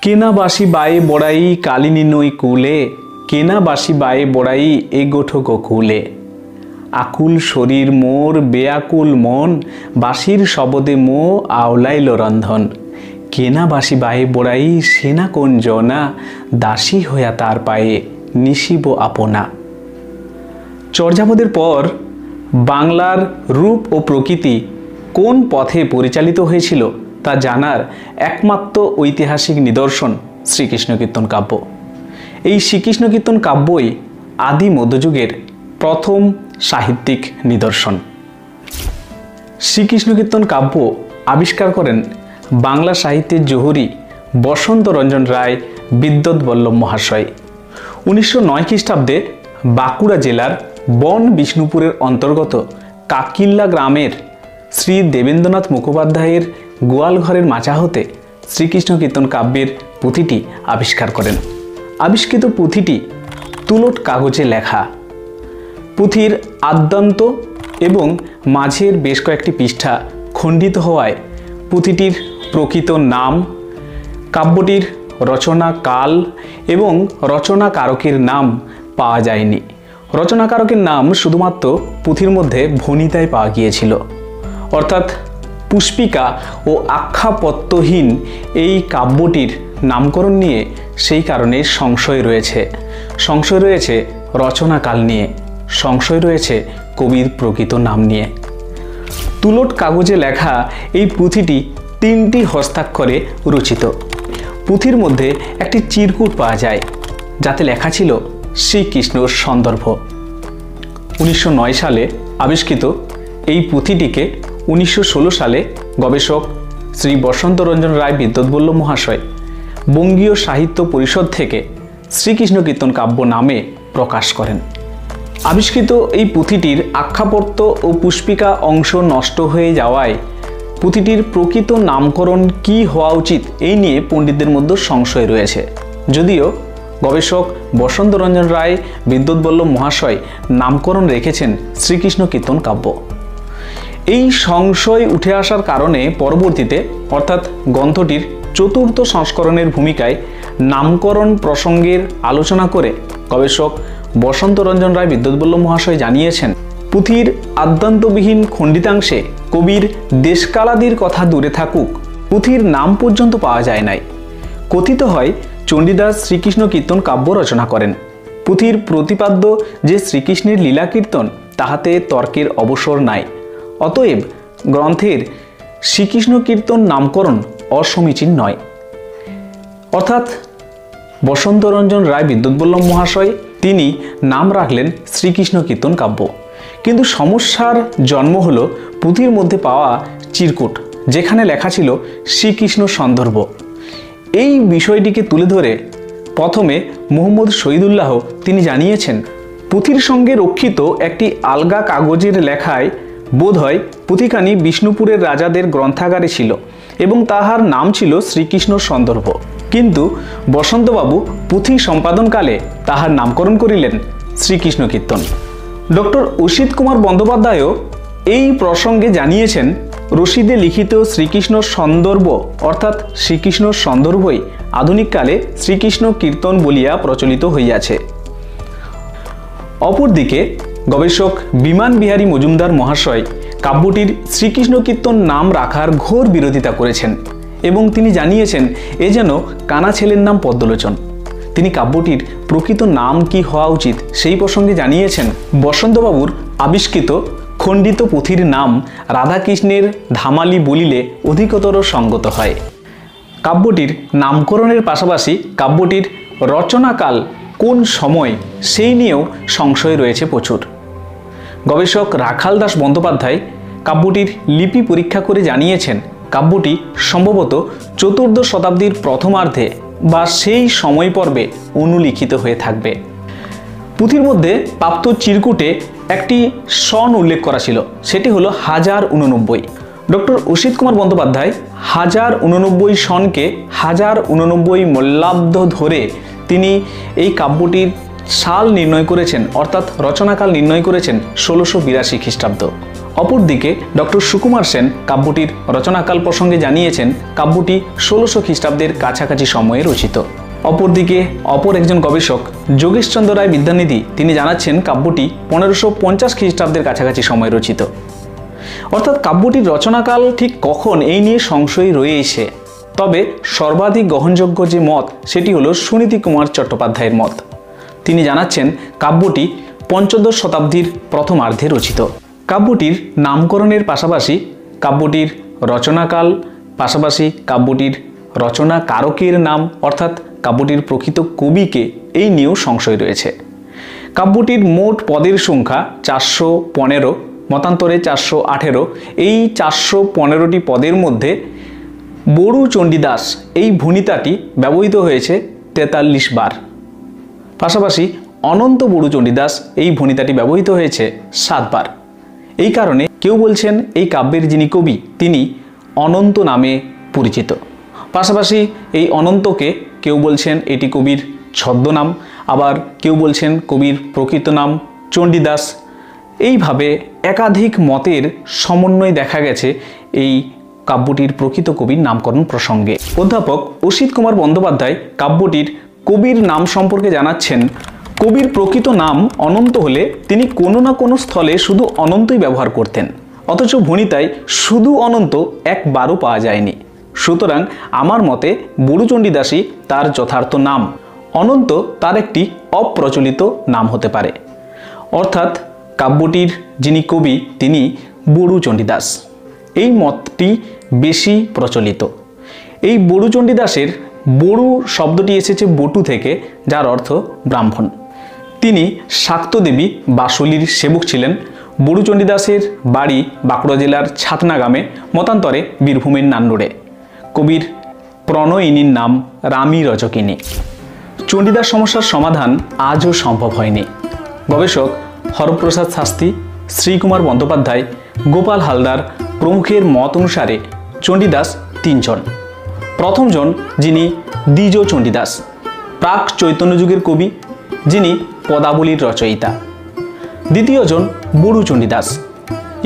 কেনাবাসী বায়ে বড়াই কালিনী নই কুলে, কেনাবাসী বায়ে বড়াই এগোঠো গোকুলে। আকুল শরীর মোর বেয়াকুল মন, বাসির শবদে মো আওলাইল রন্ধন। কেনাবাসী বায়ে বড়াই সেনা কোন জনা, দাসী হইয়া তার পায়ে নিশিব আপনা। চর্যাপদের পর বাংলার রূপ ও প্রকৃতি কোন পথে পরিচালিত হয়েছিল তা জানার একমাত্র ঐতিহাসিক নিদর্শন শ্রীকৃষ্ণ কীর্তন কাব্য। এই শ্রীকৃষ্ণ কীর্তন কাব্যই আদি মধ্যযুগের প্রথম সাহিত্যিক নিদর্শন। শ্রীকৃষ্ণ কীর্তন কাব্য আবিষ্কার করেন বাংলা সাহিত্যের জহুরি বসন্ত রঞ্জন রায় বিদ্যুৎবল্লভ মহাশয়। 1909 খ্রিস্টাব্দে বাঁকুড়া জেলার বন বিষ্ণুপুরের অন্তর্গত কাকিল্লা গ্রামের শ্রী দেবেন্দ্রনাথ মুখোপাধ্যায়ের গোয়ালঘরের মাচা হতে শ্রীকৃষ্ণ কীর্তন কাব্যের পুঁথিটি আবিষ্কার করেন। আবিষ্কৃত পুঁথিটি তুলট কাগজে লেখা। পুঁথির আদ্যান্ত এবং মাঝের বেশ কয়েকটি পৃষ্ঠা খণ্ডিত হওয়ায় পুঁথিটির প্রকৃত নাম, কাব্যটির রচনাকাল এবং রচনাকারকের নাম পাওয়া যায়নি। রচনাকারকের নাম শুধুমাত্র পুঁথির মধ্যে ভণিতায় পাওয়া গিয়েছিল। অর্থাৎ পুষ্পিকা ও আখ্যাপত্যহীন এই কাব্যটির নামকরণ নিয়ে সেই কারণে সংশয় রয়েছে। সংশয় রয়েছে রচনাকাল নিয়ে, সংশয় রয়েছে কবির প্রকৃত নাম নিয়ে। তুলট কাগজে লেখা এই পুঁথিটি 3টি হস্তাক্ষরে রচিত। পুঁথির মধ্যে একটি চিরকুট পাওয়া যায় যাতে লেখা ছিল শ্রীকৃষ্ণর সন্দর্ভ। 1909 সালে আবিষ্কৃত এই পুঁথিটিকে 1916 সালে গবেষক শ্রী বসন্ত রঞ্জন রায় বিদ্যুৎবল্লভ মহাশয় বঙ্গীয় সাহিত্য পরিষদ থেকে শ্রীকৃষ্ণ কীর্তন কাব্য নামে প্রকাশ করেন। আবিষ্কৃত এই পুঁথিটির আখ্যাপত্য ও পুষ্পিকা অংশ নষ্ট হয়ে যাওয়ায় পুঁথিটির প্রকৃত নামকরণ কি হওয়া উচিত এই নিয়ে পণ্ডিতদের মধ্যে সংশয় রয়েছে। যদিও গবেষক বসন্ত রঞ্জন রায় বিদ্যুৎবল্লভ মহাশয় নামকরণ রেখেছেন শ্রীকৃষ্ণ কীর্তন কাব্য। এই সংশয় উঠে আসার কারণে পরবর্তীতে অর্থাৎ গ্রন্থটির 4র্থ সংস্করণের ভূমিকায় নামকরণ প্রসঙ্গের আলোচনা করে গবেষক বসন্ত রঞ্জন রায় বিদ্যুৎবল্লভ মহাশয় জানিয়েছেন, পুঁথির আদ্যান্তবিহীন খণ্ডিতাংশে কবির দেশকালাদির কথা দূরে থাকুক, পুঁথির নাম পর্যন্ত পাওয়া যায় নাই। কথিত হয় চণ্ডীদাস শ্রীকৃষ্ণ কীর্তন কাব্য রচনা করেন। পুঁথির প্রতিপাদ্য যে শ্রীকৃষ্ণের লীলা কীর্তন তাহাতে তর্কের অবসর নাই। অতএব গ্রন্থের শ্রীকৃষ্ণ কীর্তন নামকরণ অসমীচীন নয়। অর্থাৎ বসন্ত রঞ্জন রায় বিদ্যুৎবল্লভ মহাশয় তিনি নাম রাখলেন শ্রীকৃষ্ণ কীর্তন কাব্য। কিন্তু সমস্যার জন্ম হলো পুঁথির মধ্যে পাওয়া চিরকুট যেখানে লেখা ছিল শ্রীকৃষ্ণ সন্দর্ভ। এই বিষয়টিকে তুলে ধরে প্রথমে মোহাম্মদ শহীদুল্লাহ তিনি জানিয়েছেন, পুঁথির সঙ্গে রক্ষিত একটি আলগা কাগজের লেখায় বোধ হয় পুঁথিখানি বিষ্ণুপুরের রাজাদের গ্রন্থাগারে ছিল এবং তাহার নাম ছিল শ্রীকৃষ্ণ সন্দর্ভ। কিন্তু বসন্তবাবু পুঁথি সম্পাদনকালে তাহার নামকরণ করিলেন শ্রীকৃষ্ণ কীর্তন। ডক্টর অসিত কুমার বন্দ্যোপাধ্যায়ও এই প্রসঙ্গে জানিয়েছেন, রশিদে লিখিত শ্রীকৃষ্ণ সন্দর্ভ অর্থাৎ শ্রীকৃষ্ণ সন্দর্ভই আধুনিককালে শ্রীকৃষ্ণ কীর্তন বলিয়া প্রচলিত হইয়াছে। অপরদিকে গবেষক বিমান বিহারী মজুমদার মহাশয় কাব্যটির শ্রীকৃষ্ণ কীর্তন নাম রাখার ঘোর বিরোধিতা করেছেন এবং তিনি জানিয়েছেন এ যেন কানা ছেলের নাম পদ্মলোচন। তিনি কাব্যটির প্রকৃত নাম কি হওয়া উচিত সেই প্রসঙ্গে জানিয়েছেন, বসন্তবাবুর আবিষ্কৃত খণ্ডিত পুঁথির নাম রাধাকৃষ্ণের ধামালি বলিলে অধিকতর সঙ্গত হয়। কাব্যটির নামকরণের পাশাপাশি কাব্যটির রচনাকাল কোন সময় সেই নিয়েও সংশয় রয়েছে প্রচুর। গবেষক রাখাল দাস বন্দ্যোপাধ্যায় কাব্যটির লিপি পরীক্ষা করে জানিয়েছেন, কাব্যটি সম্ভবত 4র্থ শতাব্দীর প্রথমার্ধে বা সেই সময় পর্বে অনুলিখিত হয়ে থাকবে। পুঁথির মধ্যে প্রাপ্ত চিরকুটে একটি সন উল্লেখ করা ছিল, সেটি হলো 1089। ডক্টর অসিত কুমার বন্দ্যোপাধ্যায় 1089 সনকে 1089 মল্লাব্দ ধরে তিনি এই কাব্যটির সাল নির্ণয় করেছেন, অর্থাৎ রচনাকাল নির্ণয় করেছেন 1682 খ্রিস্টাব্দ। অপরদিকে ডক্টর সুকুমার সেন কাব্যটির রচনাকাল প্রসঙ্গে জানিয়েছেন কাব্যটি 1600 খ্রিস্টাব্দের কাছাকাছি সময়ে রচিত। অপরদিকে অপর একজন গবেষক যোগেশচন্দ্র রায় বিদ্যানিধি তিনি জানাচ্ছেন কাব্যটি 1550 খ্রিস্টাব্দের কাছাকাছি সময়ে রচিত। অর্থাৎ কাব্যটির রচনাকাল ঠিক কখন এই নিয়ে সংশয় রয়েছে। তবে সর্বাধিক গ্রহণযোগ্য যে মত সেটি হলো সুনীতি কুমার চট্টোপাধ্যায়ের মত। তিনি জানাচ্ছেন কাব্যটি পঞ্চদশ শতাব্দীর প্রথমার্ধে রচিত। কাব্যটির নামকরণের পাশাপাশি কাব্যটির রচনাকাল, পাশাপাশি কাব্যটির রচনাকারকের নাম অর্থাৎ কাব্যটির প্রকৃত কবিকে এই নিয়েও সংশয় রয়েছে। কাব্যটির মোট পদের সংখ্যা 415, মতান্তরে 418। এই 415টি পদের মধ্যে বড়ু চণ্ডীদাস এই ভণিতাটি ব্যবহৃত হয়েছে 43 বার। পাশাপাশি অনন্ত বড়ু চণ্ডীদাস এই ভণিতাটি ব্যবহৃত হয়েছে 7 বার। এই কারণে কেউ বলছেন এই কাব্যের যিনি কবি তিনি অনন্ত নামে পরিচিত। পাশাপাশি এই অনন্তকে কেউ বলছেন এটি কবির ছদ্মনাম, আবার কেউ বলছেন কবির প্রকৃত নাম চণ্ডীদাস। এইভাবে একাধিক মতের সমন্বয় দেখা গেছে এই কাব্যটির প্রকৃত কবির নামকরণ প্রসঙ্গে। অধ্যাপক অসিত কুমার বন্দ্যোপাধ্যায় কাব্যটির কবির নাম সম্পর্কে জানাচ্ছেন, কবির প্রকৃত নাম অনন্ত হলে তিনি কোনো না কোনো স্থলে শুধু অনন্তই ব্যবহার করতেন, অথচ ভণিতায় শুধু অনন্ত একবারও পাওয়া যায়নি। সুতরাং আমার মতে বড়ু চণ্ডীদাসই তার যথার্থ নাম, অনন্ত তার একটি অপ্রচলিত নাম হতে পারে। অর্থাৎ কাব্যটির যিনি কবি তিনি বড়ু চণ্ডীদাস। এই মতটি বেশি প্রচলিত। এই বড়ু চণ্ডীদাসের বড়ু শব্দটি এসেছে বটু থেকে, যার অর্থ ব্রাহ্মণ। তিনি শাক্তদেবী বাসুলির সেবক ছিলেন। বড়ু চণ্ডীদাসের বাড়ি বাঁকুড়া জেলার ছাতনা গ্রামে, মতান্তরে বীরভূমের নান্নুরে। কবির প্রণয়িনীর নাম রামী রজকিনী। চণ্ডীদাস সমস্যার সমাধান আজও সম্ভব হয়নি। গবেষক হরপ্রসাদ শাস্ত্রী, শ্রীকুমার বন্দ্যোপাধ্যায়, গোপাল হালদার প্রমুখের মত অনুসারে চণ্ডীদাস 3 জন। প্রথমজন যিনি দ্বিজ চণ্ডীদাস, প্রাক চৈতন্য যুগের কবি, যিনি পদাবলীর রচয়িতা। দ্বিতীয়জন বড়ু চণ্ডীদাস,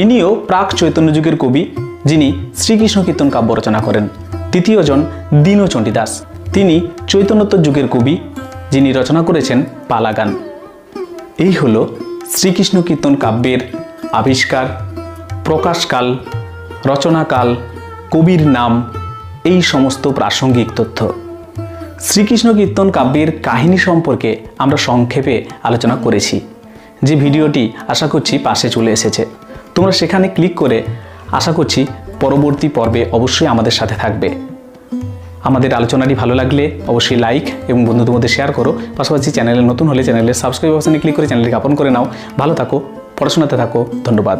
ইনিও প্রাক চৈতন্য যুগের কবি, যিনি শ্রীকৃষ্ণ কীর্তন কাব্য রচনা করেন। তৃতীয়জন দীন চণ্ডীদাস, তিনি চৈতন্যোত্তর যুগের কবি, যিনি রচনা করেছেন পালাগান। এই হলো শ্রীকৃষ্ণ কীর্তন কাব্যের আবিষ্কার, প্রকাশকাল, রচনাকাল, কবির নাম, এই সমস্ত প্রাসঙ্গিক তথ্য। শ্রীকৃষ্ণ কীর্তন কাব্যের কাহিনী সম্পর্কে আমরা সংক্ষেপে আলোচনা করেছি, যে ভিডিওটি আশা করছি পাশে চলে এসেছে। তোমরা সেখানে ক্লিক করে আশা করছি পরবর্তী পর্বে অবশ্যই আমাদের সাথে থাকবে। আমাদের আলোচনাটি ভালো লাগলে অবশ্যই লাইক এবং বন্ধুদের মধ্যে শেয়ার করো। পাশাপাশি চ্যানেলে নতুন হলে চ্যানেলের সাবস্ক্রাইব অপশনে ক্লিক করে চ্যানেলটিকে আপন করে নাও। ভালো থাকো, পড়াশোনাতে থাকো। ধন্যবাদ।